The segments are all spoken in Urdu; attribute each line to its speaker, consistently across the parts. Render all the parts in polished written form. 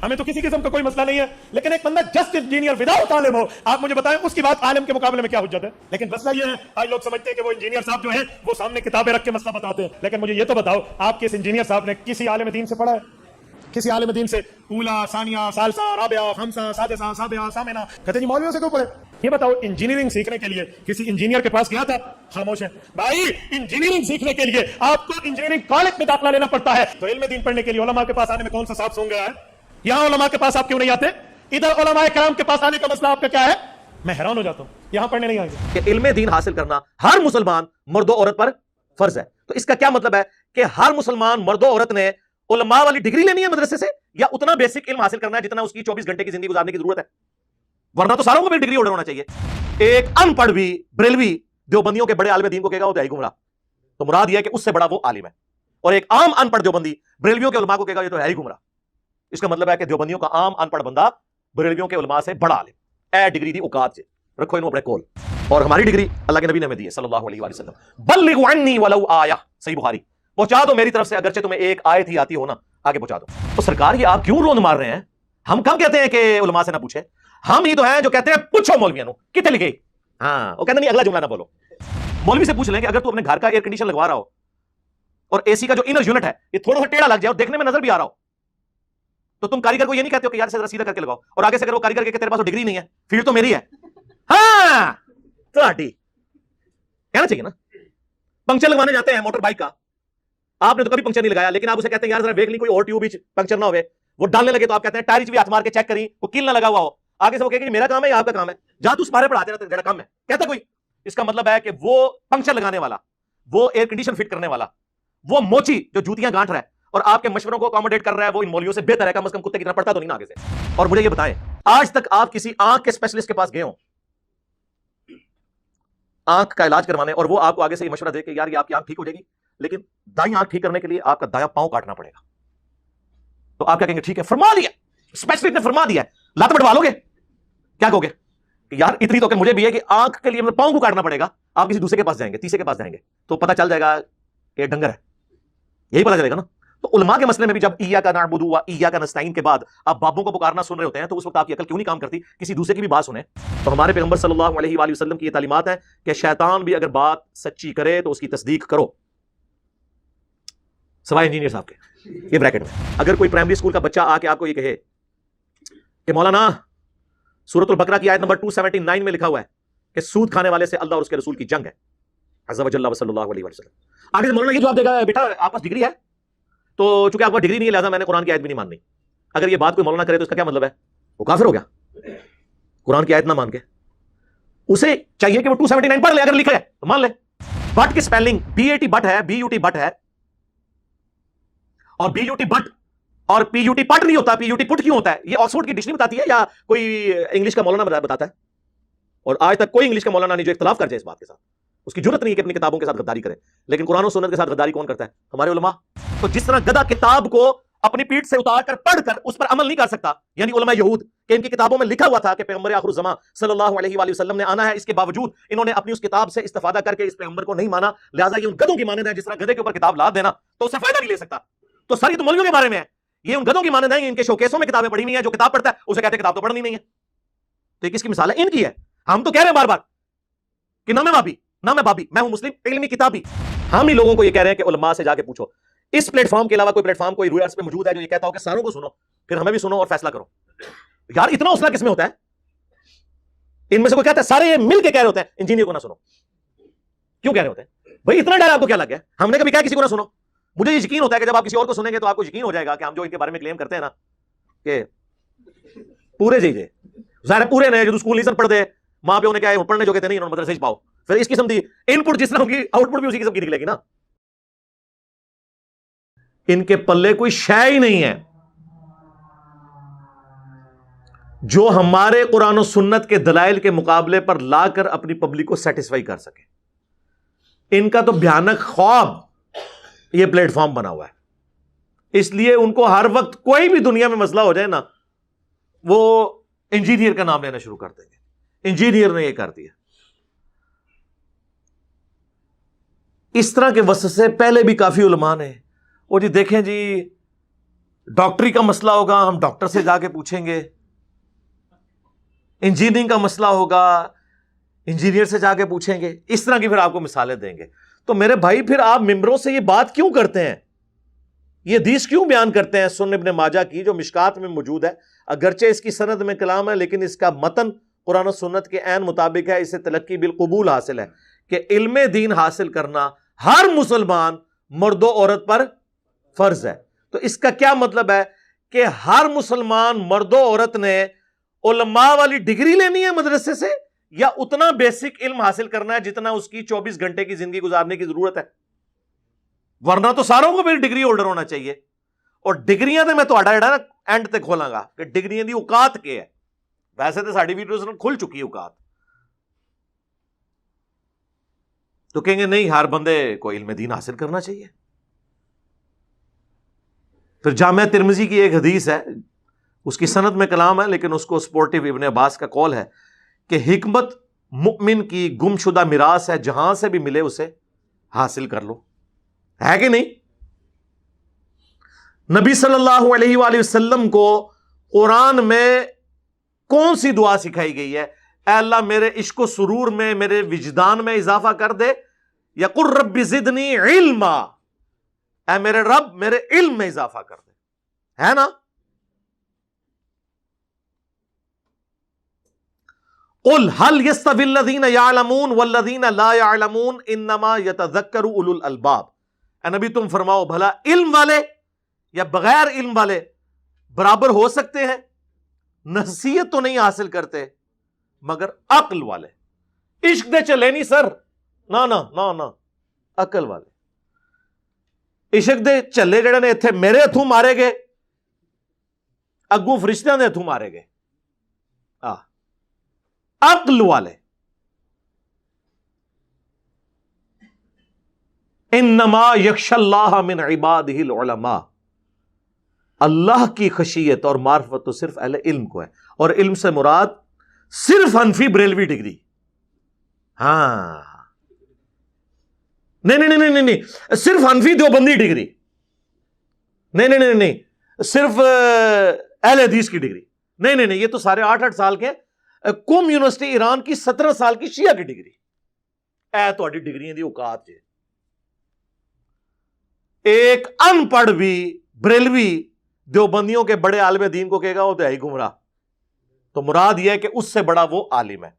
Speaker 1: ہمیں تو کسی قسم کا کوئی مسئلہ نہیں ہے، لیکن ایک بندہ جسٹ انجینئر وداؤٹ عالم ہو، آپ مجھے بتائیں اس کی بات عالم کے مقابلے میں کیا حجت ہے؟ لیکن مسئلہ یہ ہے، آج لوگ سمجھتے ہیں کہ وہ انجینئر صاحب جو ہیں وہ سامنے کتابیں رکھ کے مسئلہ بتاتے ہیں، لیکن مجھے یہ تو بتاؤ آپ کے اس انجینئر صاحب نے کسی عالم دین سے پڑھا ہے؟ کسی عالم دین سے اولا، ثانیہ، ثالثہ، رابعہ، خمسہ، سادسہ، سابعہ، ثامنہ؟ کہتے جی مولویوں سے کیوں پڑھے؟ یہ بتاؤ انجینئرنگ سیکھنے کے لیے کسی انجینئر کے پاس گیا تھا؟ خاموش ہے بھائی، انجینئرنگ سیکھنے کے لیے آپ کو انجینئرنگ کالج میں داخلہ لینا پڑتا ہے، تو علم دین پڑھنے کے لیے علماء کے پاس آنے میں کون سا صاحب سونگ گیا ہے؟ یہاں علماء کے پاس آپ کیوں نہیں آتے؟ ادھر علماء کرام کے پاس آنے کا مسئلہ آپ کا کیا ہے؟ میں حیران ہو جاتا ہوں، یہاں پڑھنے نہیں آئیں گے
Speaker 2: کہ علم دین حاصل کرنا ہر مسلمان مرد و عورت پر فرض ہے. تو اس کا کیا مطلب ہے کہ ہر مسلمان مرد و عورت نے علماء والی ڈگری لینی ہے مدرسے سے، یا اتنا بیسک علم حاصل کرنا ہے جتنا اس کی 24 گھنٹے کی زندگی گزارنے کی ضرورت ہے؟ ورنہ تو ساروں کو بھی ڈگری ہولڈر ہونا چاہیے. ایک ان پڑھ بھی بریلوی دیوبندیوں کے بڑے عالم دین کو کہے گا وہ تو ہے گمراہ، تو مراد یہ ہے کہ اس سے بڑا وہ عالم ہے. اور ایک عام ان پڑھ دیوبندی بریلویوں کے علماء کو کہے گا یہ تو ہے ہی گمراہ. اس کا مطلب ہے کہ دیوبندیوں کا عام ان پڑھ بندہ بریلویوں کے علماء سے بڑا عالم اے ڈگری دی اوقات سے رکھو انہوں اپنے کول. اور ہماری ڈگری اللہ کے نبی نے ہمیں دی ہے صلی اللہ علیہ وآلہ وسلم. بلغوا عنی ولو آیہ، صحیح بخاری، پہنچا دو میری طرف سے اگرچہ تمہیں ایک آیت ہی آتی ہو نا، آگے پہنچا دو. تو سرکار یہ آپ کیوں روند مار رہے ہیں؟ ہم کب کہتے ہیں کہ علماء سے نہ پوچھے؟ ہم ہی تو ہیں جو کہتے ہیں پوچھو مولویوں کو کتنے لکھے. ہاں وہ کہتے نہیں اگلا جملہ نہ بولو. مولوی سے پوچھ لیں کہ اگر تو اپنے گھر کا ایئر کنڈیشن لگوا رہا ہو اور اے سی کا جو انر یونٹ ہے یہ تھوڑا سا ٹیڑھا لگ جائے اور دیکھنے میں نظر بھی آ رہا ہو، تو تم کاریگر کو یہ نہیں کہتے ہو کہ یار سے ذرا سیدھا کر کے لگاؤ، اور آگے سے اگر وہ کاریگر کہ تیرے پاس ڈگری نہیں ہے، فیلڈ تو میری ہے، ہاں تو ہٹی کہنا چاہیے نا. پنکچر لگوانے جاتے ہیں موٹر بائک کا، آپ نے تو کبھی پنکچر نہیں لگایا، لیکن آپ اسے کہتے ہیں یار ذرا دیکھ لی کوئی اور ٹیوب پنکچر نہ ہوئے، وہ ڈالنے لگے تو آپ کہتے ہیں ٹائر بھی ہاتھ مار کے چیک کری وہ کیل نہ لگا ہوا ہو. آگے سے وہ کہے کہ میرا کام ہے یا آپ کا کام ہے، جا تو اس بارے پڑھاتے رہتے، میرا کام ہے کہتا کوئی. اس کا مطلب ہے کہ وہ پنکچر لگانے والا، وہ ایئر کنڈیشن فٹ کرنے والا، وہ موچی جو جوتیاں گانٹ رہا ہے اور آپ کے مشوروں کو اکوموڈیٹ کر رہا ہے، وہ ان مولویوں سے بہتر ہے، کم از کم کتے کی طرح پڑھتا تو نہیں نا آگے سے. اور مجھے یہ بتائیں آج تک آپ کسی آنکھ کے اسپیشلسٹ کے پاس گئے ہوں آنکھ کا علاج کروانے، اور وہ آپ کو آگے سے یہ مشورہ دے کہ یار یہ آپ کی آنکھ ٹھیک ہو جائے گی لیکن دائیں آنکھ ٹھیک کرنے کے لیے آپ کا دایاں پاؤں کاٹنا پڑے گا، تو آپ کیا کہیں گے ٹھیک ہے فرما دیا، اسپیشلسٹ نے فرما دیا ہے، لات بڑھوا لو گے؟ کیا کہو گے کہ یار اتنی تو کہ مجھے بھی ہے کہ آنکھ کے لیے پاؤں کو کاٹنا پڑے گا، آپ کسی دوسرے کے پاس جائیں گے، تیسرے کے پاس جائیں گے تو پتہ چل جائے گا کہ ڈنگر ہے، یہی پتہ چلے گا نا. تو علماء کے مسئلے میں بھی جب ایاک نعبد و ایاک نستعین کے بعد آپ بابوں کو پکارنا سن رہے ہوتے ہیں تو اس وقت آپ کی عقل کیوں نہیں کام کرتی کسی دوسرے کی بھی بات سنیں؟ تو ہمارے پیغمبر صلی اللہ علیہ وآلہ وسلم کی یہ تعلیمات ہیں کہ شیطان بھی اگر بات سچی کرے تو اس کی تصدیق کرو، سوائے انجینئر صاحب کے. یہ بریکٹ میں اگر کوئی پرائمری اسکول کا بچہ آ کے آپ کو یہ کہے کہ مولانا سورۃ البقرہ کی آیت نمبر 279 میں لکھا ہوا ہے کہ سود کھانے والے سے اللہ اور اس کے رسول کی جنگ ہے عز و جل صلی اللہ علیہ وسلم، آگے سے مولانا یہ جواب دے گا بیٹا آپ پاس ڈگری ہے تو چونکہ آپ کو ڈگری نہیں ہے لہٰذا میں نے قرآن کی آیت بھی نہیں ماننی. اگر یہ بات کوئی مولانا کرے تو اس کا کیا مطلب ہے؟ وہ کافر ہو گیا قرآن کی آیت نہ مان کے. اسے چاہیے کہ وہ 279 پڑھ لے، اگر لکھا ہے تو مان لے. بٹ کی سپیلنگ BAT بٹ ہے، BUT بٹ ہے، اور BUT بٹ اور PUT پٹ نہیں ہوتا. PUT پٹ کیوں ہوتا ہے؟ یہ آکسفورڈ کی ڈکشنری بتاتی ہے یا کوئی انگلش کا مولانا بتاتا ہے؟ اور آج تک کوئی انگلش کا مولانا نہیں جو اختلاف کر جائے اس بات کے ساتھ. اس کی ضرورت نہیں ہے کہ اپنی کتابوں کے ساتھ غداری کرے، لیکن قرآن و سنت کے ساتھ غداری کون کرتا ہے؟ ہمارے علماء. تو جس طرح گدھا کتاب کو اپنی پیٹھ سے اتار کر پڑھ کر اس پر عمل نہیں کر سکتا، یعنی علماء یہود کہ ان کی کتابوں میں لکھا ہوا تھا کہ پیغمبر آخر الزمان صلی اللہ علیہ وآلہ وسلم نے آنا ہے، اس کے باوجود انہوں نے اپنی اس کتاب سے استفادہ کر کے اس پیغمبر کو نہیں مانا، لہٰذا یہ ان گدھوں کی مانند ہے. جس طرح گدھے کے اوپر کتاب لاد دینا تو اسے فائدہ نہیں لے سکتا. تو ساری تو مولویوں کے بارے میں ہے، یہ ان گدھوں کی مانند ہے، ان کے شوکیسوں میں کتابیں پڑھی ہوئی ہیں، جو کتاب پڑھتا ہے اسے کہتے ہیں کتاب تو پڑھنی نہیں ہے. تو یہ کس کی مثال ہے؟ ان کی ہے. ہم تو کہہ رہے ہیں بار بار کہ نہ میں بابی نہ میں بابی، میں ہوں مسلم علمی کتابی. ہم ہی لوگوں کو یہ کہہ رہے ہیں کہ علماء سے جا کے پوچھو. اس پلیٹ فارم کے علاوہ کوئی پلیٹ فارم کوئی روی ارض پہ موجود ہے جو یہ کہتا ہو کہ ساروں کو سنو پھر ہمیں بھی سنو اور فیصلہ کرو؟ یار اتنا حوصلہ کس میں ہوتا ہے؟ ان میں سے کوئی کہتا ہے سارے مل کے کہہ رہے ہوتے ہیں انجینئر کو نہ سنو، کیوں کہہ رہے ہوتے ہیں بھائی؟ اتنا ڈر آپ کو کیا لگ گیا؟ ہم نے کبھی کہا کسی کو نہ سنو؟ مجھے یہ یقین ہوتا ہے کہ جب آپ کسی اور کو سنیں گے تو آپ کو یقین ہو جائے گا کہ ہم جو ان کے بارے میں کلیم کرتے ہیں نا کہ پورے جی ظاہر پورے نہیں، جو اسکول نہیں پڑھ دے ماں پہ انہیں کیا ہے پڑھنے جو کہتے نہیں انہوں نے مدرسے پاؤ، پھر اس قسم کی ان پٹ جس طرح کی آؤٹ پٹ بھی اسی قسم کی نکلے گی نا. ان کے پلے کوئی شے ہی نہیں ہے جو ہمارے قرآن و سنت کے دلائل کے مقابلے پر لا کر اپنی پبلک کو سیٹسفائی کر سکے. ان کا تو بھیانک خواب یہ پلیٹ فارم بنا ہوا ہے، اس لیے ان کو ہر وقت کوئی بھی دنیا میں مسئلہ ہو جائے نا وہ انجینئر کا نام لینا شروع کر دیں گے، انجینئر نے یہ کر دیا. اس طرح کے وسوسے پہلے بھی کافی علماء نے، وہ جی دیکھیں جی ڈاکٹری کا مسئلہ ہوگا ہم ڈاکٹر سے جا کے پوچھیں گے, انجینئرنگ کا مسئلہ ہوگا انجینئر سے جا کے پوچھیں گے, اس طرح کی پھر آپ کو مثالیں دیں گے. تو میرے بھائی پھر آپ ممبروں سے یہ بات کیوں کرتے ہیں, یہ حدیث کیوں بیان کرتے ہیں سنن ابن ماجہ کی جو مشکات میں موجود ہے, اگرچہ اس کی سند میں کلام ہے لیکن اس کا متن قرآن و سنت کے عین مطابق ہے, اسے تلقی بالقبول حاصل ہے کہ علم دین حاصل کرنا ہر مسلمان مرد و عورت پر فرض ہے. تو اس کا کیا مطلب ہے کہ ہر مسلمان مرد و عورت نے علماء والی ڈگری لینی ہے مدرسے سے, یا اتنا بیسک علم حاصل کرنا ہے جتنا اس کی 24 گھنٹے کی زندگی گزارنے کی ضرورت ہے؟ ورنہ تو ساروں کو پھر ڈگری ہولڈر ہونا چاہیے. اور ڈگریاں تو میں تو اینڈ تک کھولاں گا کہ ڈگریاں دی اوقات کے ہے. ویسے تو ساری ویڈیوز کھل چکی ہے اوقات, تو کہیں گے نہیں ہر بندے کو علم دین حاصل کرنا چاہیے. پھر جامعہ ترمذی کی ایک حدیث ہے, اس کی سند میں کلام ہے لیکن اس کو سپورٹیو ابن عباس کا قول ہے کہ حکمت مؤمن کی گم شدہ میراث ہے, جہاں سے بھی ملے اسے حاصل کر لو. ہے کہ نہیں؟ نبی صلی اللہ علیہ وآلہ وسلم کو قرآن میں کون سی دعا سکھائی گئی ہے؟ اے اللہ میرے عشق و سرور میں, میرے وجدان میں اضافہ کر دے, یا قل رب زدنی علما, اے میرے رب میرے علم میں اضافہ کر دے, ہے نا؟ قل هل يستوي الذين يعلمون والذين لا يعلمون انما يتذكر اولو الالباب. اے نبی تم فرماؤ بھلا علم والے یا بغیر علم والے برابر ہو سکتے ہیں؟ نصیحت تو نہیں حاصل کرتے مگر عقل والے. عشق دے چلے نہیں سر, نہ نہ نہ نہ, عقل والے. عشق دے چلے جڑے نے اتنے میرے ہتھوں مارے گئے, اگوں فرشتیاں دے ہتھوں مارے گئے. عقل والے. انما یخشی اللہ من عبادہ العلماء, اللہ کی خشیت اور معرفت تو صرف اہل علم کو ہے. اور علم سے مراد صرف حنفی بریلوی ڈگری. ہاں نہیں, صرف حنفی دیوبندی ڈگری نہیں, صرف اہل حدیث کی ڈگری نہیں, یہ تو سارے 8 سال کے قوم یونیورسٹی ایران کی 17 سال کی شیعہ کی ڈگری. اے تہاڈی ڈگریاں دی اوقات جے. ایک ان پڑھ بھی بریلوی دیوبندیوں کے بڑے عالم دین کو کہے گا وہ تو ہے ہی گمراہ, تو مراد یہ ہے کہ اس سے بڑا وہ عالم ہے.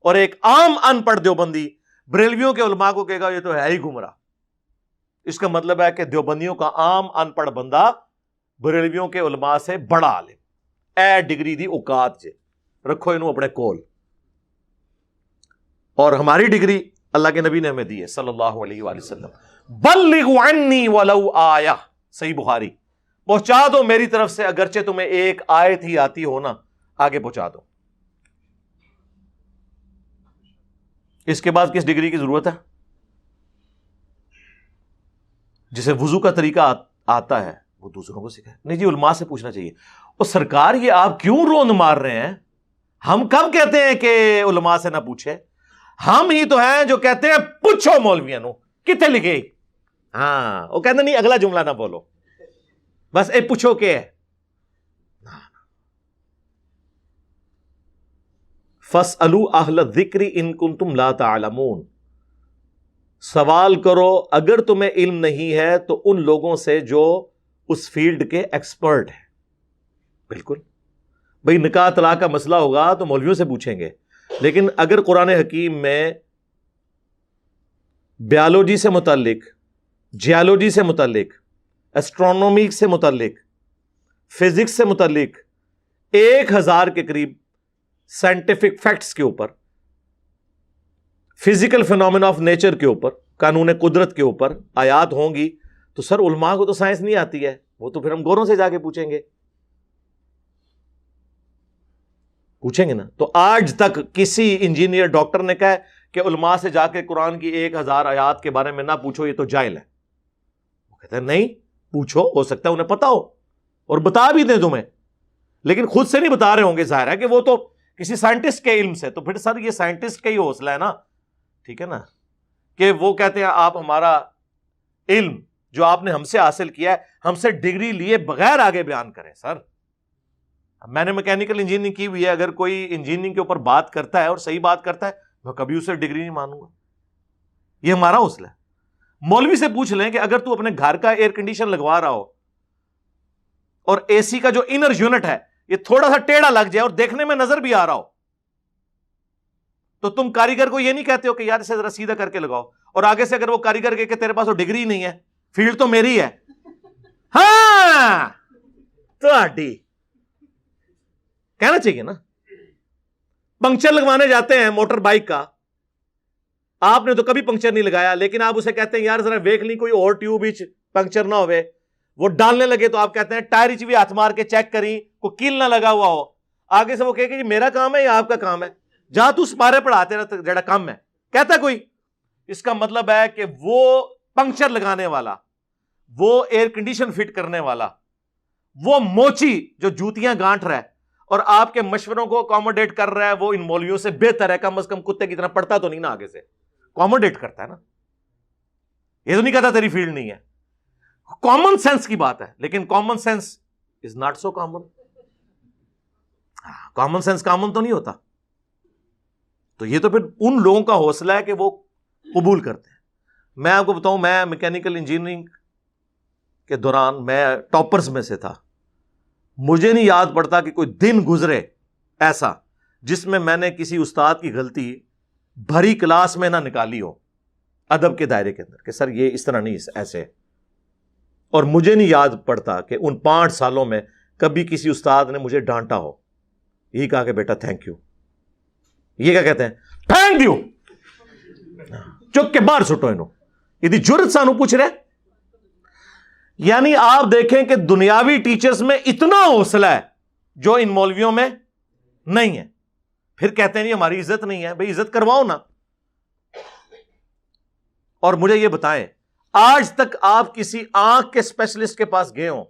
Speaker 2: اور ایک عام ان پڑھ دیوبندی بریلویوں کے علماء کو کہے گا یہ تو ہے ہی گمراہ. اس کا مطلب ہے کہ دیوبندیوں کا عام ان پڑھ بندہ بریلویوں کے علماء سے بڑا عالم. اے ڈگری دی اوقات جے, رکھو انہوں اپنے کول. اور ہماری ڈگری اللہ کے نبی نے ہمیں دی ہے صلی اللہ علیہ وآلہ وسلم. بلغوا عنی ولو آیہ, صحیح بخاری, پہنچا دو میری طرف سے اگرچہ تمہیں ایک آیت ہی آتی ہو نا, آگے پہنچا دو. اس کے بعد کس ڈگری کی ضرورت ہے؟ جسے وضو کا طریقہ آتا ہے وہ دوسروں کو سکھائے. نہیں جی علماء سے پوچھنا چاہیے. اور سرکار یہ آپ کیوں روند مار رہے ہیں؟ ہم کب کہتے ہیں کہ علماء سے نہ پوچھے؟ ہم ہی تو ہیں جو کہتے ہیں پوچھو مولویاں نو کتنے لکھے. ہاں وہ کہتے نہیں اگلا جملہ نہ بولو, بس اے پوچھو کہ فَاسْأَلُوا أَهْلَ الذِّكْرِ إِن كُنتُمْ لَا تَعْلَمُونَ, سوال کرو اگر تمہیں علم نہیں ہے تو ان لوگوں سے جو اس فیلڈ کے ایکسپرٹ ہیں. بالکل بھئی نکاح طلاق کا مسئلہ ہوگا تو مولویوں سے پوچھیں گے, لیکن اگر قرآن حکیم میں بیالوجی سے متعلق, جیالوجی سے متعلق, ایسٹرونومی سے متعلق, فزکس سے متعلق 1000 کے قریب سائنٹیفک فیکٹس کے اوپر, فزیکل فینومینا آف نیچر کے اوپر, قانون قدرت کے اوپر آیات ہوں گی تو سر علماء کو تو سائنس نہیں آتی ہے, وہ تو پھر ہم گوروں سے جا کے پوچھیں گے نا. تو آج تک کسی انجینئر ڈاکٹر نے کہا کہ علماء سے جا کے قرآن کی 1000 آیات کے بارے میں نہ پوچھو, یہ تو جاہل ہے. وہ کہتے ہیں نہیں پوچھو, ہو سکتا ہے انہیں پتا ہو اور بتا بھی دیں تمہیں, لیکن خود سے نہیں بتا رہے ہوں گے. ظاہر ہے کہ وہ تو کسی سائنٹسٹ کے علم سے, تو پھر سر یہ سائنٹسٹ کا ہی حوصلہ ہے نا, ٹھیک ہے نا, کہ وہ کہتے ہیں آپ ہمارا علم جو آپ نے ہم سے حاصل کیا ہے ہم سے ڈگری لیے بغیر آگے بیان کریں. سر میں نے میکینیکل انجینئرنگ کی ہوئی ہے, اگر کوئی انجینئرنگ کے اوپر بات کرتا ہے اور صحیح بات کرتا ہے میں کبھی اسے ڈگری نہیں مانوں گا. یہ ہمارا حوصلہ ہے. مولوی سے پوچھ لیں کہ اگر تو اپنے گھر کا ایئر کنڈیشن لگوا رہا ہو اور اے سی کا جو انر یونٹ ہے یہ تھوڑا سا ٹیڑھا لگ جائے اور دیکھنے میں نظر بھی آ رہا ہو, تو تم کاریگر کو یہ نہیں کہتے ہو کہ یار اسے ذرا سیدھا کر کے لگاؤ, اور آگے سے اگر وہ کاریگر کہ تیرے پاس وہ ڈگری نہیں ہے, فیلڈ تو میری ہے. ہاں تو کہنا چاہیے نا. پنکچر لگوانے جاتے ہیں موٹر بائک کا, آپ نے تو کبھی پنکچر نہیں لگایا, لیکن آپ اسے کہتے ہیں یار ذرا دیکھ لی کوئی اور ٹیوب پنکچر نہ ہوئے, وہ ڈالنے لگے تو آپ کہتے ہیں ٹائر بھی ہاتھ مار کے چیک کری کوئی کیل نہ لگا ہوا ہو. آگے سے وہ کہے کہ جی میرا کام ہے یا آپ کا کام ہے, جہاں تو سپارے پڑھاتے رہتے جڑا کم ہے کہتا کوئی. اس کا مطلب ہے کہ وہ پنکچر لگانے والا, وہ ایئر کنڈیشن فٹ کرنے والا, وہ موچی جو جوتیاں گانٹ رہا ہے اور آپ کے مشوروں کو اکوموڈیٹ کر رہا ہے, وہ ان مولویوں سے بہتر ہے. کم از کم کتے کی طرح پڑھتا تو نہیں نا, آگے سے اکوموڈیٹ کرتا ہے نا. یہ تو نہیں کہتا تیری فیلڈ نہیں ہے. کامن سینس کی بات ہے, لیکن common sense is not so common. Common sense common تو نہیں ہوتا. تو یہ تو پھر ان لوگوں کا حوصلہ ہے کہ وہ قبول کرتے ہیں. میں آپ کو بتاؤں, میں میکینیکل انجینئرنگ کے دوران میں ٹاپرز میں سے تھا. مجھے نہیں یاد پڑتا کہ کوئی دن گزرے ایسا جس میں نے کسی استاد کی غلطی بھری کلاس میں نہ نکالی ہو ادب کے دائرے کے اندر کہ سر یہ اس طرح نہیں ایسے. اور مجھے نہیں یاد پڑتا کہ ان 5 سالوں میں کبھی کسی استاد نے مجھے ڈانٹا ہو, یہی کہا کہ بیٹا تھینک یو. یہ کیا کہتے ہیں, تھینک یو, چک کے باہر سٹو انہوں. یہ جرت سانو پوچھ رہے. یعنی آپ دیکھیں کہ دنیاوی ٹیچرز میں اتنا حوصلہ ہے جو ان مولویوں میں نہیں ہے. پھر کہتے ہیں ہماری عزت نہیں ہے. بھئی عزت کرواؤ نا. اور مجھے یہ بتائیں, آج تک آپ کسی آنکھ کے اسپیشلسٹ کے پاس گئے ہوں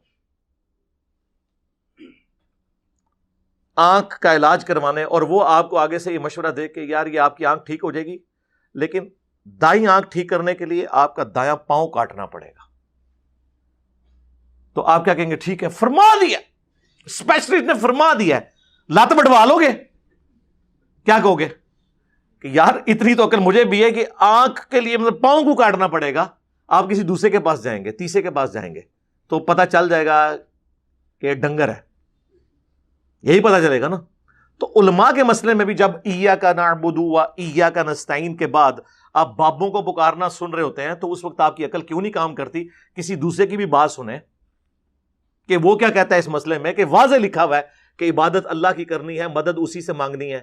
Speaker 2: آنکھ کا علاج کروانے, اور وہ آپ کو آگے سے یہ مشورہ دے کہ یار یہ آپ کی آنکھ ٹھیک ہو جائے گی, لیکن دائیں آنکھ ٹھیک کرنے کے لیے آپ کا دایاں پاؤں کاٹنا پڑے گا, تو آپ کیا کہیں گے, ٹھیک ہے فرما دیا, اسپیشلسٹ نے فرما دیا ہے, لات بٹوا لو گے؟ کیا کہو گے کہ یار اتنی تو عقل مجھے بھی ہے کہ آنکھ کے لیے مطلب پاؤں کو کاٹنا پڑے گا. آپ کسی دوسرے کے پاس جائیں گے, تیسرے کے پاس جائیں گے, تو پتہ چل جائے گا کہ ڈنگر ہے, یہی پتہ چلے گا نا. تو علماء کے مسئلے میں بھی جب ایاک نعبد و ایاک نستعین کے بعد آپ بابوں کو پکارنا سن رہے ہوتے ہیں, تو اس وقت آپ کی عقل کیوں نہیں کام کرتی کسی دوسرے کی بھی بات سنیں کہ وہ کیا کہتا ہے اس مسئلے میں, کہ واضح لکھا ہوا ہے کہ عبادت اللہ کی کرنی ہے, مدد اسی سے مانگنی ہے.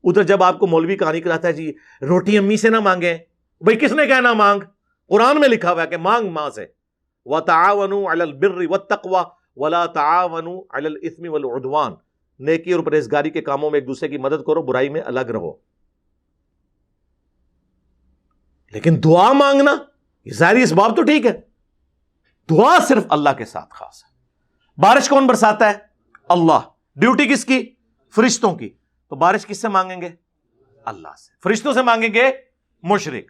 Speaker 2: ادھر جب آپ کو مولوی کہانی کراتا ہے جی روٹی امی سے نہ مانگیں, بھئی کس نے کہنا مانگ؟ قرآن میں لکھا ہوا ہے کہ مانگ ماں سے. وَتَعَاوَنُوا عَلَى الْبِرِّ وَالتَّقْوَى وَلَا تَعَاوَنُوا عَلَى الْإِثْمِ وَالْعُدْوَانِ. نیکی اور پرہیزگاری کے کاموں میں ایک دوسرے کی مدد کرو, برائی میں الگ رہو. لیکن دعا مانگنا یہ ظاہری اسباب تو ٹھیک ہے, دعا صرف اللہ کے ساتھ خاص ہے. بارش کون برساتا ہے؟ اللہ. ڈیوٹی کس کی؟ فرشتوں کی. تو بارش کس سے مانگیں گے؟ اللہ سے. فرشتوں سے مانگیں گے مشرک.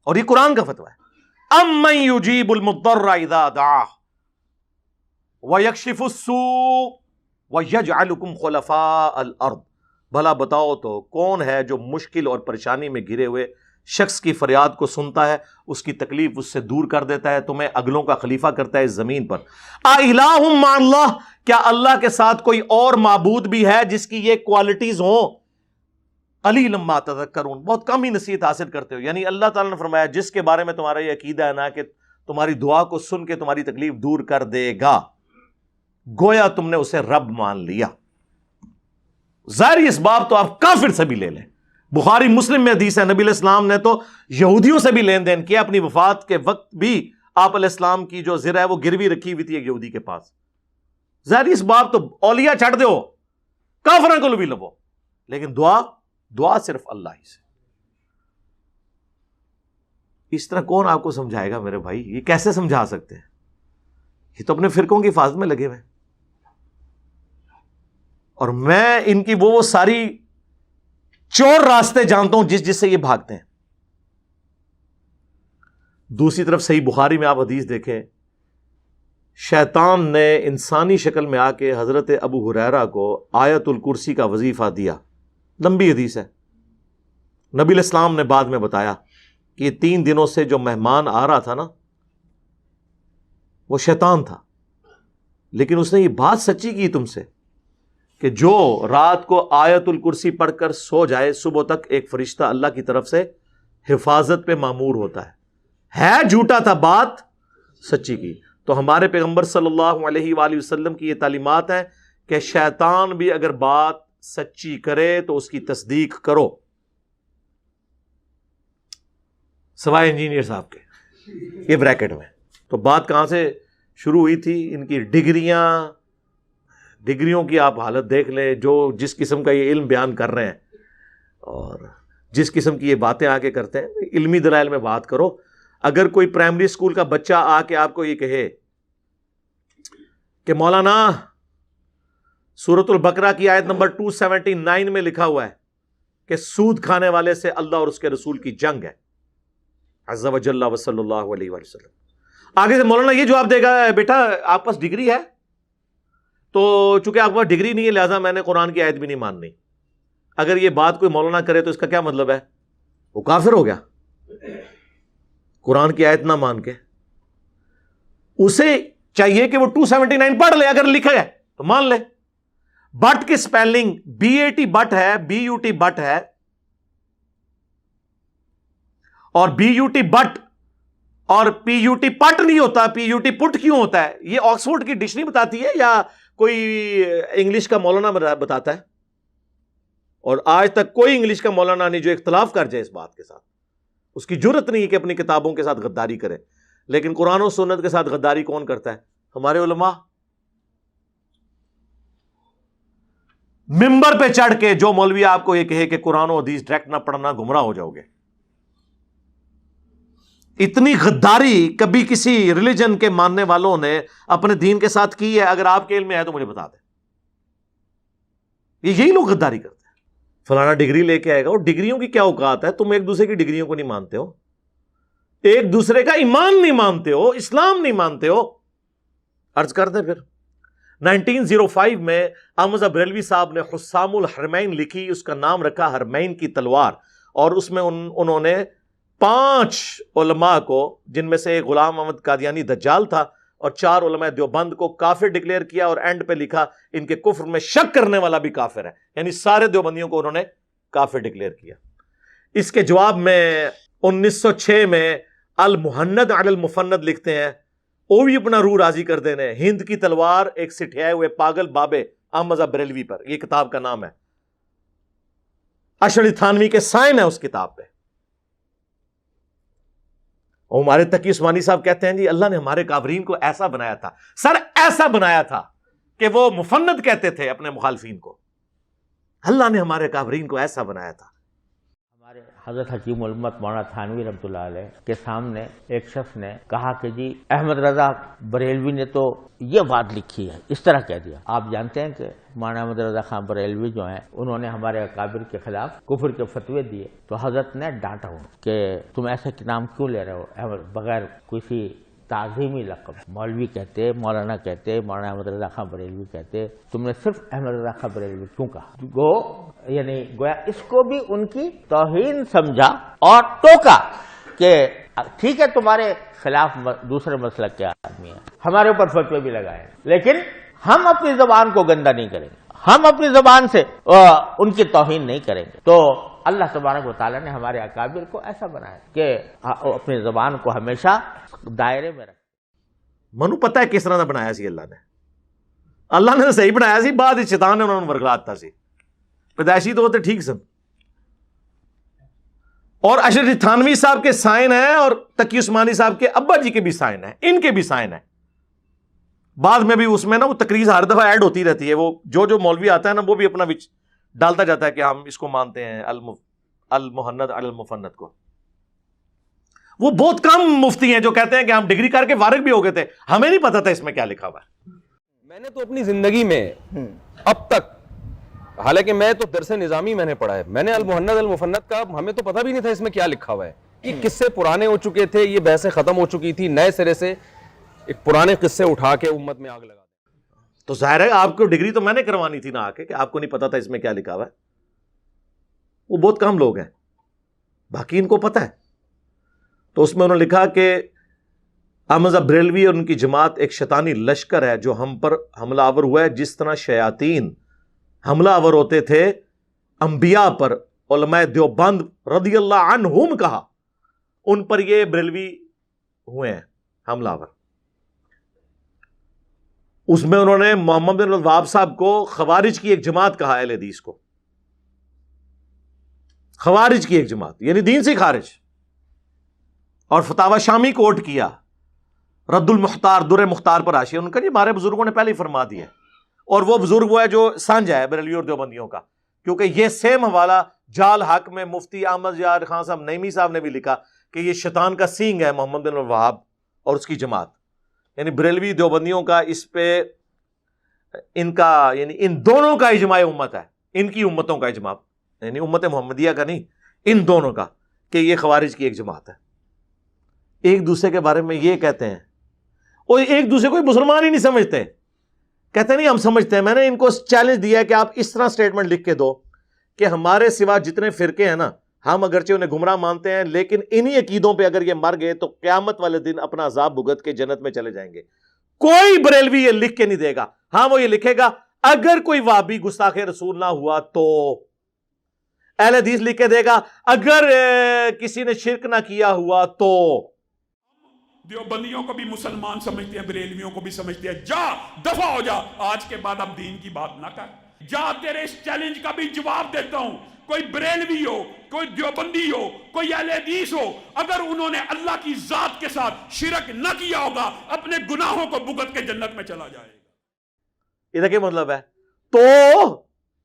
Speaker 2: اور یہ قرآن کا فتویٰ ہے. امن یجیب المضطر اذا دعاہ ویکشف السوء ویجعلکم خلفاء الارض. بھلا بتاؤ تو کون ہے جو مشکل اور پریشانی میں گھرے ہوئے شخص کی فریاد کو سنتا ہے, اس کی تکلیف اس سے دور کر دیتا ہے, تمہیں اگلوں کا خلیفہ کرتا ہے اس زمین پر. اِلٰہٌ مع اللہ, کیا اللہ کے ساتھ کوئی اور معبود بھی ہے جس کی یہ کوالٹیز ہوں؟ قلیلا ما تذکرون, بہت کم ہی نصیحت حاصل کرتے ہو. یعنی اللہ تعالیٰ نے فرمایا جس کے بارے میں تمہارا یہ عقیدہ ہے نا کہ تمہاری دعا کو سن کے تمہاری تکلیف دور کر دے گا, گویا تم نے اسے رب مان لیا. ظاہری اسباب تو آپ کافر سے بھی لے لیں. بخاری مسلم میں حدیث ہے, نبی علیہ السلام نے تو یہودیوں سے بھی لین دین کیا. اپنی وفات کے وقت بھی آپ علیہ السلام کی جو زرہ ہے وہ گروی رکھی ہوئی تھی ایک یہودی کے پاس. ظاہری اسباب تو اولیاء چھڑ دو, کافروں کو بھی لبو, لیکن دعا صرف اللہ ہی سے. اس طرح کون آپ کو سمجھائے گا میرے بھائی؟ یہ کیسے سمجھا سکتے ہیں؟ یہ تو اپنے فرقوں کی حفاظت میں لگے ہوئے. اور میں ان کی وہ ساری چور راستے جانتا ہوں جس سے یہ بھاگتے ہیں. دوسری طرف صحیح بخاری میں آپ حدیث دیکھیں شیطان نے انسانی شکل میں آ کے حضرت ابو ہریرہ کو آیت الکرسی کا وظیفہ دیا. لمبی حدیث ہے. نبی علیہ السلام نے بعد میں بتایا کہ یہ 3 دنوں سے جو مہمان آ رہا تھا نا وہ شیطان تھا، لیکن اس نے یہ بات سچی کی تم سے کہ جو رات کو آیت الکرسی پڑھ کر سو جائے صبح تک ایک فرشتہ اللہ کی طرف سے حفاظت پہ مامور ہوتا ہے جھوٹا تھا، بات سچی کی. تو ہمارے پیغمبر صلی اللہ علیہ وآلہ وسلم کی یہ تعلیمات ہیں کہ شیطان بھی اگر بات سچی کرے تو اس کی تصدیق کرو، سوائے انجینئر صاحب کے. یہ بریکٹ میں. تو بات کہاں سے شروع ہوئی تھی؟ ان کی ڈگریوں کی آپ حالت دیکھ لیں، جو جس قسم کا یہ علم بیان کر رہے ہیں اور جس قسم کی یہ باتیں آ کے کرتے ہیں. علمی دلائل میں بات کرو. اگر کوئی پرائمری اسکول کا بچہ آ کے آپ کو یہ کہے کہ مولانا سورۃ البقرہ کی آیت نمبر 279 میں لکھا ہوا ہے کہ سود کھانے والے سے اللہ اور اس کے رسول کی جنگ ہے عز و جل و صلی اللہ علیہ وسلم، آگے سے مولانا یہ جواب دے گا بیٹا آپ پاس ڈگری ہے، تو چونکہ آپ کے پاس ڈگری نہیں ہے لہٰذا میں نے قرآن کی آیت بھی نہیں ماننی. اگر یہ بات کوئی مولانا کرے تو اس کا کیا مطلب ہے؟ وہ کافر ہو گیا قرآن کی آیت نہ مان کے. اسے چاہیے کہ وہ 279 پڑھ لے، اگر لکھا ہے تو مان لے. بٹ کی سپیلنگ BAT بٹ ہے، BUT بٹ ہے، اور BUT بٹ اور PUT پٹ نہیں ہوتا. PUT پٹ کیوں ہوتا ہے؟ یہ آکسفورڈ کی ڈکشنری بتاتی ہے یا کوئی انگلش کا مولانا بتاتا ہے؟ اور آج تک کوئی انگلش کا مولانا نہیں جو اختلاف کر جائے اس بات کے ساتھ. اس کی جرت نہیں ہے کہ اپنی کتابوں کے ساتھ غداری کرے. لیکن قرآن و سنت کے ساتھ غداری کون کرتا ہے؟ ہمارے علماء. ممبر پہ چڑھ کے جو مولوی آپ کو یہ کہے کہ قرآن و حدیث ڈائریکٹ نہ پڑھنا گمراہ ہو جاؤ گے. اتنی غداری کبھی کسی ریلیجن کے ماننے والوں نے اپنے دین کے ساتھ کی ہے؟ اگر آپ کے علم میں ہے تو مجھے بتا دیں. یہی لوگ غداری کرتے ہیں. فلانا ڈگری لے کے آئے گا. اور ڈگریوں کی کیا اوقات ہے؟ تم ایک دوسرے کی ڈگریوں کو نہیں مانتے ہو، ایک دوسرے کا ایمان نہیں مانتے ہو، اسلام نہیں مانتے ہو. عرض کرتے پھر 1905 میں احمد بریلوی صاحب نے حسام الحرمین لکھی، اس کا نام رکھا حرمین کی تلوار. اور اس میں انہوں نے 5 علماء کو، جن میں سے ایک غلام احمد قادیانی دجال تھا، اور 4 علماء دیوبند کو کافر ڈکلیئر کیا، اور اینڈ پہ لکھا ان کے کفر میں شک کرنے والا بھی کافر ہے. یعنی سارے دیوبندیوں کو انہوں نے کافر ڈکلیئر کیا. اس کے جواب میں 1906 میں المحند علی المفند لکھتے ہیں، وہ بھی اپنا روح راضی کر دینے، ہند کی تلوار ایک سٹھیائے ہوئے پاگل بابے احمد بریلوی پر. یہ کتاب کا نام ہے. اشعری تھانوی کے سائن ہے اس کتاب پہ. اور ہمارے تقی عثمانی صاحب کہتے ہیں جی اللہ نے ہمارے کافرین کو ایسا بنایا تھا، سر ایسا بنایا تھا کہ وہ مفند کہتے تھے اپنے مخالفین کو. اللہ نے ہمارے کافرین کو ایسا بنایا تھا.
Speaker 3: ہمارے حضرت حکیم الامت مولانا تھانوی رحمۃ اللہ علیہ کے سامنے ایک شخص نے کہا کہ جی احمد رضا بریلوی نے تو یہ بات لکھی ہے، اس طرح کہہ دیا. آپ جانتے ہیں کہ مولانا احمد رضا خان بریلوی جو ہیں انہوں نے ہمارے اکابر کے خلاف کفر کے فتوے دیے، تو حضرت نے ڈانٹا ہوں کہ تم ایسے نام کیوں لے رہے ہو بغیر کسی تعظیمی لقب. مولوی کہتے، مولانا کہتے، مولانا احمد رضا خان بریلوی کہتے، تم نے صرف احمد رضا خان بریلوی کیوں کہا؟ یعنی گویا اس کو بھی ان کی توہین سمجھا اور ٹوکا کہ ٹھیک ہے تمہارے خلاف دوسرے مسلک کے آدمی ہیں، ہمارے اوپر فتوے بھی لگائے، لیکن ہم اپنی زبان کو گندا نہیں کریں گے، ہم اپنی زبان سے ان کی توہین نہیں کریں گے. تو اللہ تبارک و تعالیٰ نے ہمارے اکابر کو ایسا بنایا کہ اپنی زبان کو ہمیشہ دائرے میں رکھ.
Speaker 2: منو پتہ ہے کس طرح بنایا سی اللہ نے صحیح بنایا سی، بعد شیطان نے انہوں نے ورگلاتا سی. پیدائشی تو ہوتے ٹھیک سن. اور اشرف تھانوی صاحب کے سائن ہیں اور تقی عثمانی صاحب کے ابا جی کے بھی سائن ہیں، ان کے بھی سائن ہیں. بعد میں بھی اس میں نا وہ تقریر ہر دفعہ ایڈ ہوتی رہتی ہے، وہ جو مولوی آتا ہے نا وہ بھی اپنا وچ ڈالتا جاتا ہے کہ ہم اس کو مانتے ہیں المحند علی المفند کو. وہ بہت کم مفتی ہیں جو کہتے ہیں کہ ہم ڈگری کر کے فارغ بھی ہو گئے تھے، ہمیں نہیں پتا تھا اس میں کیا لکھا ہوا ہے.
Speaker 4: میں نے تو اپنی زندگی میں اب تک، حالانکہ میں تو درس نظامی میں نے پڑھا ہے، میں نے المحند المفند کا ہمیں تو پتہ بھی نہیں تھا اس میں کیا لکھا ہوا ہے. یہ قصے پرانے ہو چکے تھے، یہ بحثیں ختم ہو چکی تھی، نئے سرے سے ایک پرانے قصے اٹھا کے امت میں آگ لگا دیں.
Speaker 2: تو ظاہر ہے آپ کو ڈگری تو میں نے کروانی تھی نہ آ کے, کہ آپ کو نہیں پتا تھا اس میں کیا لکھا ہوا ہے. وہ بہت کم لوگ ہیں, باقی ان کو پتا ہے. تو اس میں انہوں نے لکھا کہ احمد رضا بریلوی اور ان کی جماعت ایک شیطانی لشکر ہے جو ہم پر حملہ آور ہوا ہے, جس طرح شیاطین حملہ آور ہوتے تھے انبیاء پر. علماء دیوبند رضی اللہ عنہم کہا, ان پر یہ بریلوی ہوئے ہیں حملہ آور. اس میں انہوں نے محمد بن الوہاب صاحب کو خوارج کی ایک جماعت کہا, اہل حدیث کو خوارج کی ایک جماعت, یعنی دین سے خارج. اور فتاوی شامی کوٹ کیا, رد المختار در مختار پر حاشیہ, ان کا جی ہمارے بزرگوں نے پہلے ہی فرما دیا ہے. اور وہ بزرگ وہ ہے جو سانجا ہے بریلوی اور دیوبندیوں کا, کیونکہ یہ سیم حوالہ جال حق میں مفتی احمد یار خان صاحب نعیمی صاحب نے بھی لکھا کہ یہ شیطان کا سینگ ہے محمد بن الوہاب اور اس کی جماعت. یعنی بریلوی دیوبندیوں کا اس پہ ان کا, یعنی ان دونوں کا اجماع امت ہے, ان کی امتوں کا اجماع, یعنی امت محمدیہ کا نہیں, ان دونوں کا, کہ یہ خوارج کی ایک جماعت ہے. ایک دوسرے کے بارے میں یہ کہتے ہیں, اور ایک دوسرے کو مسلمان ہی نہیں سمجھتے. کہتے نہیں ہم سمجھتے ہیں. میں نے ان کو چیلنج دیا ہے کہ آپ اس طرح سٹیٹمنٹ لکھ کے دو کہ ہمارے سوا جتنے فرقے ہیں نا, ہم اگرچہ انہیں گمراہ مانتے ہیں, لیکن انہی عقیدوں پہ اگر یہ مر گئے تو قیامت والے دن اپنا عذاب بھگت کے جنت میں چلے جائیں گے. کوئی بریلوی یہ لکھ کے نہیں دے گا. ہاں وہ یہ لکھے گا اگر کوئی وہابی گستاخ رسول نہ ہوا تو, اہل حدیث لکھ کے دے گا اگر کسی نے شرک نہ کیا ہوا تو.
Speaker 5: دیوبندیوں کو بھی مسلمان سمجھتے ہیں, بریلویوں کو بھی سمجھتے ہیں. جا دفع ہو جا, آج کے بعد اب دین کی بات نہ کر. جا, تیرے اس چیلنج کا بھی جواب دیتا ہوں. کوئی بریلوی ہو, کوئی دیوبندی ہو, کوئی اہل حدیث ہو, اگر انہوں نے اللہ کی ذات کے ساتھ شرک نہ کیا ہوگا, اپنے گناہوں کو بھگت کے جنت میں چلا جائے گا.
Speaker 2: یہ کیا مطلب ہے؟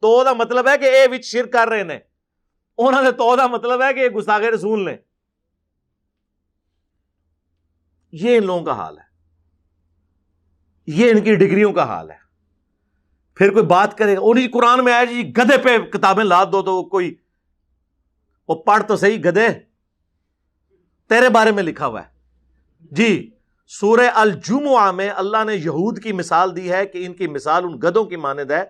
Speaker 2: تو دا مطلب ہے کہ اے وچ شرک کر رہے نے, انہوں نے تو دا مطلب ہے کہ یہ گستاخ رسول نے. یہ ان لوگوں کا حال ہے, یہ ان کی ڈگریوں کا حال ہے. پھر کوئی بات کرے گا, اور جی قرآن میں آیا جی گدھے پہ کتابیں لاد دو, تو کوئی وہ پڑھ تو صحیح گدھے, تیرے بارے میں لکھا ہوا ہے جی. سورہ الجمعہ میں اللہ نے یہود کی مثال دی ہے کہ ان کی مثال ان گدھوں کی مانند ہے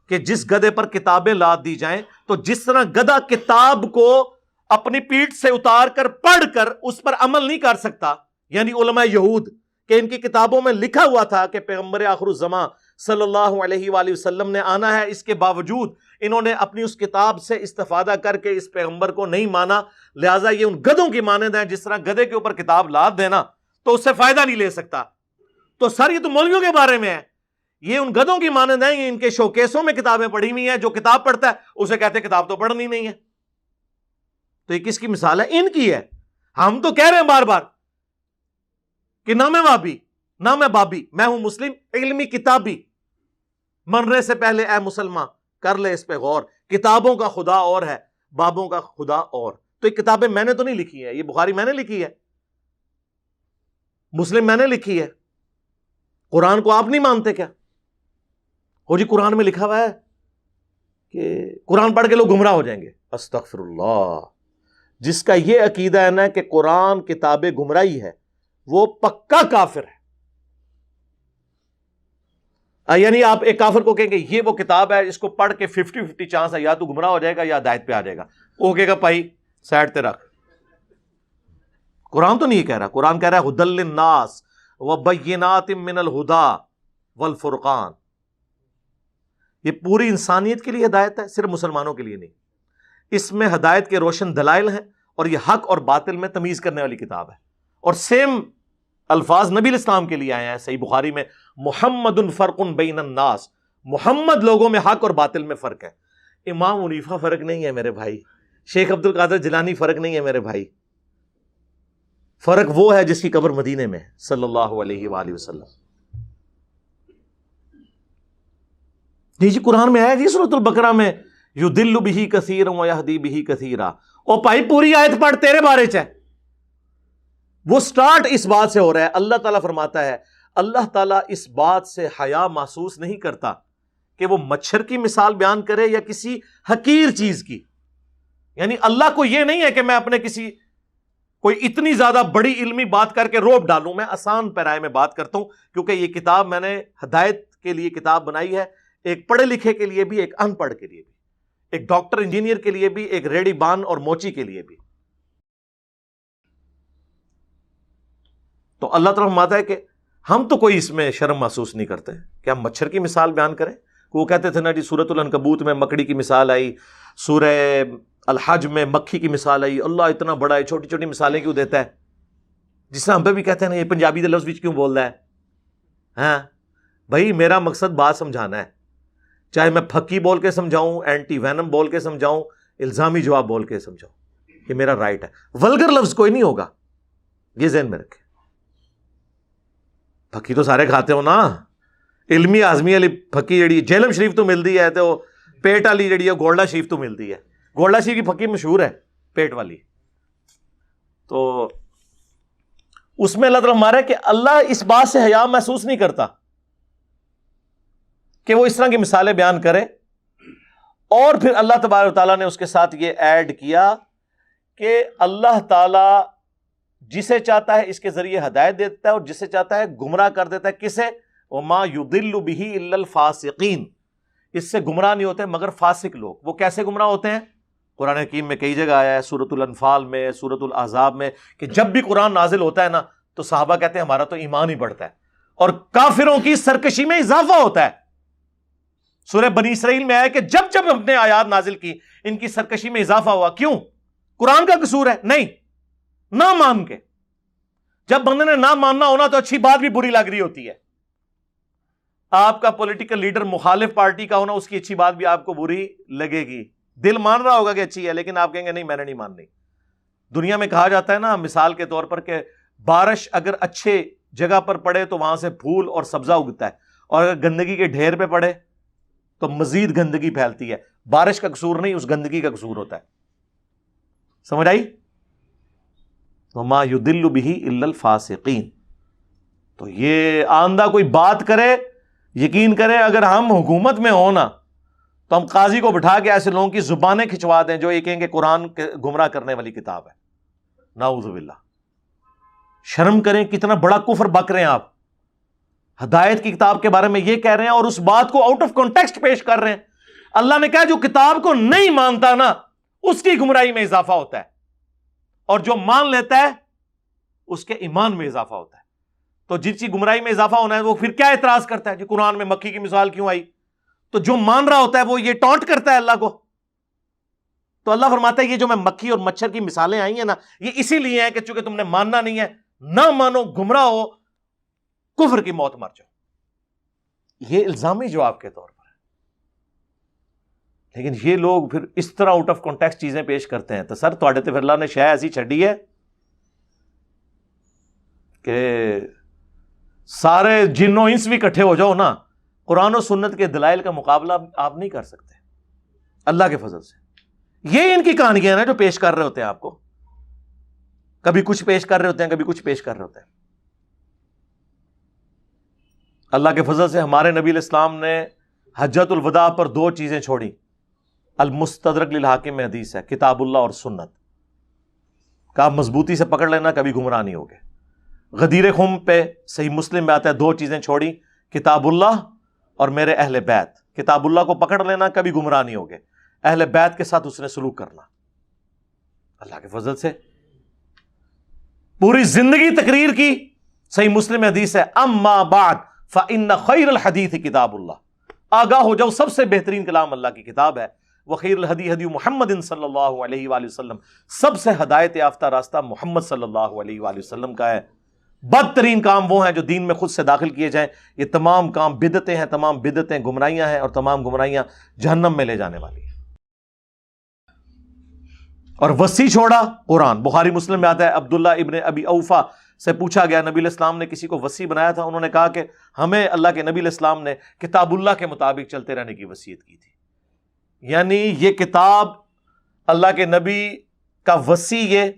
Speaker 2: کہ جس گدھے پر کتابیں لاد دی جائیں تو جس طرح گدھا کتاب کو اپنی پیٹھ سے اتار کر پڑھ کر اس پر عمل نہیں کر سکتا, یعنی علماء یہود کہ ان کی کتابوں میں لکھا ہوا تھا کہ پیغمبر آخر الزمان صلی اللہ علیہ وآلہ وسلم نے آنا ہے, اس کے باوجود انہوں نے اپنی اس کتاب سے استفادہ کر کے اس پیغمبر کو نہیں مانا, لہٰذا یہ ان گدھوں کی مانند ہیں. جس طرح گدھے کے اوپر کتاب لاد دینا تو اس سے فائدہ نہیں لے سکتا. تو سر یہ تو مولویوں کے بارے میں ہے, یہ ان گدھوں کی مانند ہیں. یہ ان کے شوکیسوں میں کتابیں پڑھی ہوئی ہیں, جو کتاب پڑھتا ہے اسے کہتے ہیں کتاب تو پڑھنی نہیں ہے. تو یہ کس کی مثال ہے؟ ان کی ہے. ہم تو کہہ رہے ہیں بار بار کہ نہ میں وابی نہ میں بابی, میں ہوں مسلم علمی کتابی. مرنے سے پہلے اے مسلمان کر لے اس پہ غور, کتابوں کا خدا اور ہے, بابوں کا خدا اور. تو یہ کتابیں میں نے تو نہیں لکھی ہے, یہ بخاری میں نے لکھی ہے, مسلم میں نے لکھی ہے. قرآن کو آپ نہیں مانتے کیا؟ ہو جی قرآن میں لکھا ہوا ہے کہ قرآن پڑھ کے لوگ گمراہ ہو جائیں گے. استغفر اللہ. جس کا یہ عقیدہ ہے نا کہ قرآن کتاب گمراہی ہے, وہ پکا کافر ہے. یعنی آپ ایک کافر کو کہیں گے یہ وہ کتاب ہے, اس کو پڑھ کے 50-50 چانس ہے, یا تو گمراہ ہو جائے گا یا ہدایت پہ آ جائے گا. وہ کہے گا بھائی سائڈ تے رکھ, قرآن تو نہیں کہہ رہا. قرآن کہہ رہا ہے ہدی للناس وبینات من الہدی والفرقان. یہ پوری انسانیت کے لیے ہدایت ہے, صرف مسلمانوں کے لیے نہیں. اس میں ہدایت کے روشن دلائل ہیں, اور یہ حق اور باطل میں تمیز کرنے والی کتاب ہے. اور سیم الفاظ نبی الاسلام کے لیے آئے ہیں صحیح بخاری میں, محمد فرق بین الناس, محمد لوگوں میں حق اور باطل میں فرق ہے. امام حنیفہ فرق نہیں ہے میرے بھائی, شیخ عبد القادر جیلانی فرق نہیں ہے میرے بھائی. فرق وہ ہے جس کی قبر مدینے میں صلی اللہ علیہ وآلہ وسلم. جی قرآن میں آیا جی سورۃ البقرہ میں یضل بہ کثیرا ویہدی بہ کثیرا. او بھائی پوری آیت پڑھ, تیرے بارے چ ہے. وہ سٹارٹ اس بات سے ہو رہا ہے. اللہ تعالیٰ فرماتا ہے, اللہ تعالیٰ اس بات سے حیا محسوس نہیں کرتا کہ وہ مچھر کی مثال بیان کرے یا کسی حقیر چیز کی. یعنی اللہ کو یہ نہیں ہے کہ میں اپنے کسی کوئی اتنی زیادہ بڑی علمی بات کر کے روب ڈالوں. میں آسان پیرائے میں بات کرتا ہوں کیونکہ یہ کتاب میں نے ہدایت کے لیے کتاب بنائی ہے, ایک پڑھے لکھے کے لیے بھی, ایک ان پڑھ کے لیے بھی, ایک ڈاکٹر انجینئر کے لیے بھی, ایک ریڈی بان اور موچی کے لیے بھی. تو اللہ تعالیٰ فرماتا ہے کہ ہم تو کوئی اس میں شرم محسوس نہیں کرتے کہ ہم مچھر کی مثال بیان کریں. وہ کہتے تھے نا جی سورۃ العنکبوت میں مکڑی کی مثال آئی, سورہ الحج میں مکھی کی مثال آئی, اللہ اتنا بڑا ہے, چھوٹی چھوٹی مثالیں کیوں دیتا ہے؟ جس طرح ہم پہ بھی کہتے ہیں نا یہ پنجابی دے لفظ وچ کیوں بول رہا ہے. ہاں بھائی میرا مقصد بات سمجھانا ہے, چاہے میں پھکی بول کے سمجھاؤں, اینٹی وینم بول کے سمجھاؤں, الزامی جواب بول کے سمجھاؤں, یہ میرا رائٹ ہے. ولگر لفظ کوئی نہیں ہوگا, یہ ذہن میں رکھیں. پھکی تو سارے کھاتے ہو نا, علمی آزمی والی پھکی جڑی جہلم شریف تو ملتی ہے, تو پیٹ والی جڑی ہے گولڈا شریف تو ملتی ہے. گولڈا شریف کی پھکی مشہور ہے پیٹ والی. تو اس میں اللہ تعالیٰ ہمارا ہے کہ اللہ اس بات سے حیا محسوس نہیں کرتا کہ وہ اس طرح کی مثالیں بیان کرے. اور پھر اللہ تبارک و تعالیٰ نے اس کے ساتھ یہ ایڈ کیا کہ اللہ تعالیٰ جسے چاہتا ہے اس کے ذریعے ہدایت دیتا ہے اور جسے چاہتا ہے گمراہ کر دیتا ہے. کسے؟ وَمَا يُضِلُّ بِهِ إِلَّا الْفَاسِقِينَ. اس سے گمراہ نہیں ہوتے مگر فاسق لوگ. وہ کیسے گمراہ ہوتے ہیں؟ قرآن حکیم میں کئی جگہ آیا ہے, سورۃ الانفال میں, سورۃ الاحزاب میں, کہ جب بھی قرآن نازل ہوتا ہے نا تو صحابہ کہتے ہیں ہمارا تو ایمان ہی بڑھتا ہے اور کافروں کی سرکشی میں اضافہ ہوتا ہے. سورہ بنی اسرائیل میں آیا کہ جب جب ہم نے آیات نازل کی ان کی سرکشی میں اضافہ ہوا. کیوں؟ قرآن کا قصور ہے؟ نہیں, نہ مان کے. جب بندے نے نہ ماننا ہونا تو اچھی بات بھی بری لگ رہی ہوتی ہے. آپ کا پولیٹیکل لیڈر مخالف پارٹی کا ہونا, اس کی اچھی بات بھی آپ کو بری لگے گی. دل مان رہا ہوگا کہ اچھی ہے, لیکن آپ کہیں گے نہیں میں نے نہیں ماننی. دنیا میں کہا جاتا ہے نا مثال کے طور پر کہ بارش اگر اچھے جگہ پر پڑے تو وہاں سے پھول اور سبزہ اگتا ہے, اور اگر گندگی کے ڈھیر پہ پڑے تو مزید گندگی پھیلتی ہے. بارش کا قصور نہیں, اس گندگی کا قصور ہوتا ہے. سمجھ آئی؟ وَمَا يُضِلُّ بِهِ إِلَّا الْفَاسِقِينَ. تو یہ آندہ کوئی بات کرے, یقین کرے اگر ہم حکومت میں ہوں نا تو ہم قاضی کو بٹھا کے ایسے لوگوں کی زبانیں کھچوا دیں جو یہ کہیں گے قرآن گمراہ کرنے والی کتاب ہے. نعوذ باللہ. شرم کریں, کتنا بڑا کفر بک رہے ہیں آپ. ہدایت کی کتاب کے بارے میں یہ کہہ رہے ہیں اور اس بات کو آؤٹ آف کانٹیکسٹ پیش کر رہے ہیں. اللہ نے کہا جو کتاب کو نہیں مانتا نا اس کی گمراہی میں اضافہ ہوتا ہے, اور جو مان لیتا ہے اس کے ایمان میں اضافہ ہوتا ہے. تو جس کی گمراہی میں اضافہ ہونا ہے وہ پھر کیا اعتراض کرتا ہے جی قرآن میں مکھی کی مثال کیوں آئی؟ تو جو مان رہا ہوتا ہے وہ یہ ٹونٹ کرتا ہے اللہ کو. تو اللہ فرماتا ہے یہ جو میں مکھی اور مچھر کی مثالیں آئی ہیں نا یہ اسی لیے ہیں کہ چونکہ تم نے ماننا نہیں ہے, نہ مانو, گمراہ ہو, کفر کی موت مر جاؤ. یہ الزامی جواب کے طور پر ہے. لیکن یہ لوگ پھر اس طرح آؤٹ آف کانٹیکسٹ چیزیں پیش کرتے ہیں. تو سر تھوڑے تے پھر اللہ نے شے ایسی چھڈی ہے کہ سارے جنوں انس بھی اکٹھے ہو جاؤ نا, قرآن و سنت کے دلائل کا مقابلہ آپ نہیں کر سکتے اللہ کے فضل سے. یہ ان کی کہانیاں ہیں جو پیش کر رہے ہوتے ہیں آپ کو. کبھی کچھ پیش کر رہے ہوتے ہیں, کبھی کچھ پیش کر رہے ہوتے ہیں. اللہ کے فضل سے ہمارے نبی علیہ السلام نے حجۃ الوداع پر 2 چیزیں چھوڑی. المستدرک للحاکم میں حدیث ہے, کتاب اللہ اور سنت کا مضبوطی سے پکڑ لینا, کبھی گمراہ نہیں ہوگے. غدیر خم پہ صحیح مسلم میں آتا ہے 2 چیزیں چھوڑی, کتاب اللہ اور میرے اہل بیت. کتاب اللہ کو پکڑ لینا, کبھی گمراہ نہیں ہوگے. اہل بیت کے ساتھ اس نے سلوک کرنا. اللہ کے فضل سے پوری زندگی تقریر کی. صحیح مسلم حدیث ہے, اما بعد فإن خیر الحدیث کتاب اللہ. آگاہ ہو جاؤ سب سے بہترین کلام اللہ کی کتاب ہے. وخیر الہدی ہدی محمد صلی اللہ علیہ وآلہ وسلم. سب سے ہدایت یافتہ راستہ محمد صلی اللہ علیہ وآلہ وسلم کا ہے. بدترین کام وہ ہیں جو دین میں خود سے داخل کیے جائیں. یہ تمام کام بدعتیں ہیں, تمام بدعتیں گمراہیاں ہیں, اور تمام گمراہیاں جہنم میں لے جانے والی ہیں. اور وصی چھوڑا قرآن. بخاری مسلم میں آتا ہے عبداللہ ابن ابی اوفا سے پوچھا گیا نبی علیہ السلام نے کسی کو وصی بنایا تھا؟ انہوں نے کہا کہ ہمیں اللہ کے نبی علیہ السلام نے کتاب اللہ کے مطابق چلتے رہنے کی وصیت کی تھی. یعنی یہ کتاب اللہ کے نبی کا وصی, یہ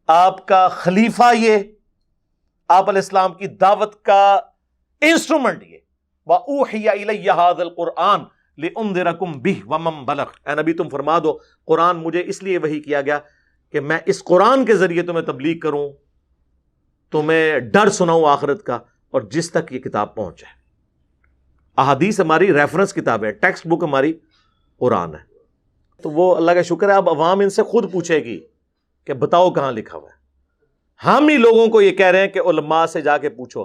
Speaker 2: آپ کا خلیفہ, یہ آپ علیہ السلام کی دعوت کا انسٹرومنٹ, یہ وَأُوحِيَ إِلَيَّ هَذَا الْقُرْآنُ لِأُنذِرَكُمْ بِهِ وَمَنْ بَلَغَ. اے نبی تم فرما دو قرآن مجھے اس لیے وحی کیا گیا کہ میں اس قرآن کے ذریعے تمہیں تبلیغ کروں، تمہیں ڈر سناؤں آخرت کا، اور جس تک یہ کتاب پہنچے۔ احادیث ہماری ریفرنس کتاب ہے، ٹیکسٹ بک ہماری قرآن ہے۔ تو وہ اللہ کا شکر ہے اب عوام ان سے خود پوچھے گی کہ بتاؤ کہاں لکھا ہوا ہے۔ ہم ہی لوگوں کو یہ کہہ رہے ہیں کہ علماء سے جا کے پوچھو۔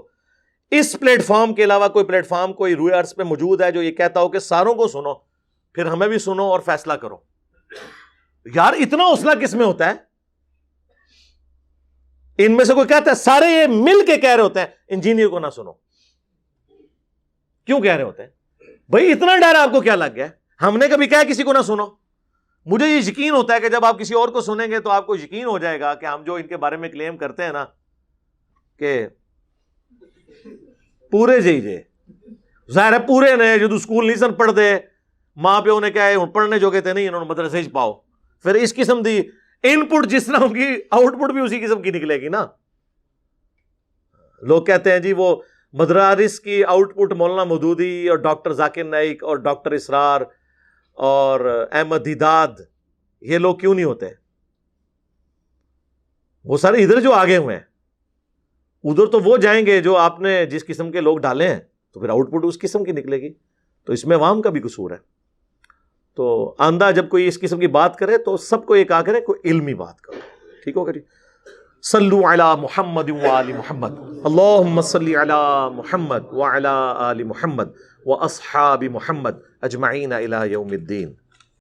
Speaker 2: اس پلیٹ فارم کے علاوہ کوئی پلیٹ فارم کوئی روئے ارض پہ موجود ہے جو یہ کہتا ہو کہ ساروں کو سنو، پھر ہمیں بھی سنو اور فیصلہ کرو؟ یار اتنا حوصلہ کس میں ہوتا ہے؟ ان میں سے کوئی کہتا ہے، سارے یہ مل کے کہہ رہے ہوتے ہیں انجینئر کو نہ سنو۔ کیوں کہہ رہے ہوتے ہیں بھائی؟ اتنا ڈر آپ کو کیا لگ گیا؟ ہم نے کبھی کہا کسی کو نہ سنو؟ مجھے یہ یقین ہوتا ہے کہ جب آپ کسی اور کو سنیں گے تو آپ کو یقین ہو جائے گا کہ ہم جو ان کے بارے میں کلیم کرتے ہیں نا کہ پورے جی ظاہر ہے پورے نے جو اسکول نہیں سن پڑھ دے، ماں پیو نے کہا ہے پڑھنے جو کہتے نہیں، انہوں نے مدرسے ہی پاؤ، پھر اس قسم دی ان پٹ جس طرح ہوگی آؤٹ پٹ بھی اسی قسم کی نکلے گی نا۔ لوگ کہتے ہیں جی وہ مدارس کی آؤٹ پٹ مولانا مودودی اور ڈاکٹر ذاکر نائک اور ڈاکٹر اسرار اور احمد دیداد، یہ لوگ کیوں نہیں ہوتے؟ وہ سارے ادھر جو آگے ہوئے ہیں، ادھر تو وہ جائیں گے جو آپ نے جس قسم کے لوگ ڈالے ہیں، تو پھر آؤٹ پٹ اس قسم کی نکلے گی۔ تو اس میں عوام کا بھی قصور ہے۔ تو آندہ جب کوئی اس قسم کی بات کرے تو سب کو یہ کہا کرے کوئی علمی بات کرو، ٹھیک ہوگا جی؟ صلو علی محمد وآل محمد، اللہم صلی علی محمد وعلی آل محمد واصحاب محمد اجمعین الی یوم الدین۔